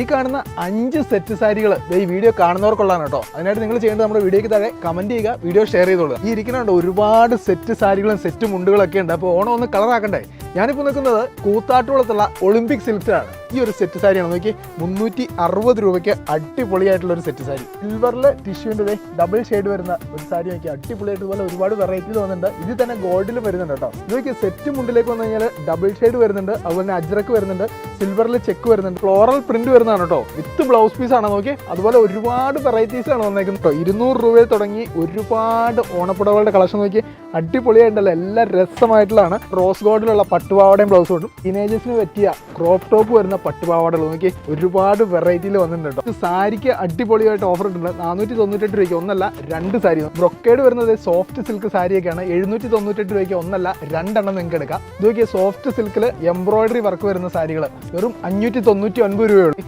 ഈ കാണുന്ന 5 സെറ്റ് സാരികൾ ഈ വീഡിയോ കാണുന്നവർക്കുള്ളതാണ് കേട്ടോ. അതിനായിട്ട് നിങ്ങൾ ചെയ്യേണ്ടത് നമ്മുടെ വീഡിയോയ്ക്ക് താഴെ കമന്റ് ചെയ്യുക, വീഡിയോ ഷെയർ ചെയ്തോളുക. ഈ ഇരിക്കുന്നുണ്ട് ഒരുപാട് സെറ്റ് സാരികളും സെറ്റ് മുണ്ടുകളൊക്കെ ഉണ്ട്. അപ്പോൾ ഓണം ഒന്ന് കളറാക്കണ്ടേ. ഞാനിപ്പോൾ നിൽക്കുന്നത് കൂത്താട്ടുകുളത്തുള്ള ഒളിമ്പിക് സിൽക്സിലാണ്. ഈ ഒരു സെറ്റ് സാരിയാണ് നോക്കി 360 രൂപയ്ക്ക് അടിപൊളിയായിട്ടുള്ള ഒരു സെറ്റ് സാരി. സിൽവറിൽ ടിഷ്യൂവിൻ്റെ ഡബിൾ ഷെയ്ഡ് വരുന്ന ഒരു സാരി നോക്കി അടിപൊളിയായിട്ട് പോലെ ഒരുപാട് വെറൈറ്റീസ് വന്നിട്ടുണ്ട്. ഇതിൽ തന്നെ ഗോൾഡിൽ വരുന്നുണ്ട് കേട്ടോ. ഇതൊക്കെ സെറ്റ് മുണ്ടിലേക്ക് വന്നു കഴിഞ്ഞാൽ ഡബിൾ ഷെയ്ഡ് വരുന്നുണ്ട്, അതുപോലെ തന്നെ അജ്രക്ക് വരുന്നുണ്ട്, സിൽവറിൽ ചെക്ക് വരുന്നുണ്ട്, ഫ്ലോറൽ പ്രിന്റ് വരുന്നതാണ് കേട്ടോ. വിത്ത് ബ്ലൗസ് പീസ് ആണ് നോക്കി. അതുപോലെ ഒരുപാട് വെറൈറ്റീസ് ആണ് വന്നേക്കുന്നത് കേട്ടോ. 200 രൂപയിൽ തുടങ്ങി ഒരുപാട് ഓണപ്പുടകളുടെ കളക്ഷൻ നോക്കി അടിപൊളിയായിട്ടുള്ള എല്ലാ രസമായിട്ടുള്ളതാണ്. റോസ് ഗോൾഡിലുള്ള പട്ടുപാവാടയും ബ്ലൗസ് കൊണ്ടും ടീനേജേഴ്സിന് പറ്റിയ ക്രോപ്പ് ടോപ്പ് വരുന്ന പട്ടുപാവാടകൾ നോക്കി ഒരുപാട് വെറൈറ്റിയിൽ വന്നിട്ടുണ്ട് കേട്ടോ. സാരിക്ക് അടിപൊളിയായിട്ട് ഓഫർ ഇട്ടുണ്ട്. 498 രൂപയ്ക്ക് ഒന്നല്ല 2 സാരി. ബ്രൊക്കേഡ് വരുന്നത് സോഫ്റ്റ് സിൽക്ക് സാരിയൊക്കെയാണ്. 798 രൂപയ്ക്ക് ഒന്നല്ല 2 എണ്ണം നിങ്ങൾക്ക് എടുക്കാം. ഇതൊക്കെ സോഫ്റ്റ് സിൽക്കിൽ എംബ്രോയിഡറി വർക്ക് വരുന്ന സാരികൾ വെറും 599 രൂപയുള്ളൂ.